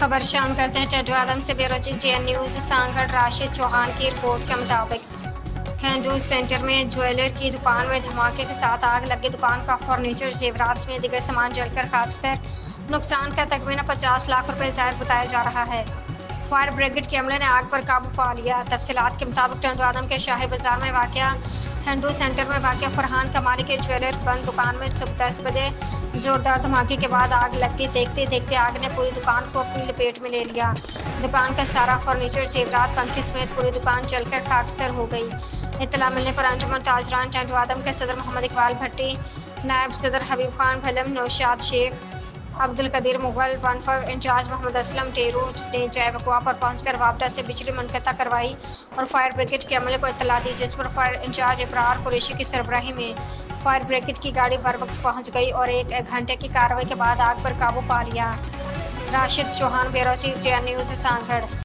खबर शामिल करते हैं टड्डू आदम से। Bureau chief JN news. Sangad Rashid Chauhan की रिपोर्ट के मुताबिक खंडू सेंटर में ज्वेलर की दुकान में धमाके के साथ आग लगी। दुकान का फर्नीचर, जेवरात समेत दीगर सामान जलकर खाकस्तर। नुकसान का तखमीना 50 लाख रुपए जायद बताया जा रहा है। फायर ब्रिगेड के अमले ने आग पर काबू पा लिया। तफसीलात के मुताबिक टंडू आदम के शाही बाजार में वाक़या खंडू सेंटर में वाक़या फरहान कमाली के ज्वेलर बंद दुकान में सुबह 10 बजे जोरदार धमाके के बाद आग लग गई। देखते देखते आग ने पूरी दुकान को अपनी लपेट में ले लिया। दुकान का सारा फर्नीचर, जेवरात, पंखे समेत पूरी दुकान जलकर खाकस्तर हो गई। इत्तला मिलने पर अंजुमन ताजरान टंडू आदम के सदर मोहम्मद इकबाल भट्टी, नायब सदर हबीब खान भलम, नौशाद शेख, अब्दुल कदीर मुगल, वनफर इंचार्ज मोहम्मद असलम टेरू ने जय वकुआ पर पहुंचकर वापडा से बिजली मुनक़ता करवाई और फायर ब्रिगेड के अमले को इत्तला दी, जिस पर फायर इंचार्ज इब्रार कुरैशी की सरबराही में फायर ब्रिगेड की गाड़ी बर वक्त पहुंच गई और 1 घंटे की कार्रवाई के बाद आग पर काबू पा लिया। Rashid Chauhan, bureau chief JN news, Sanghar.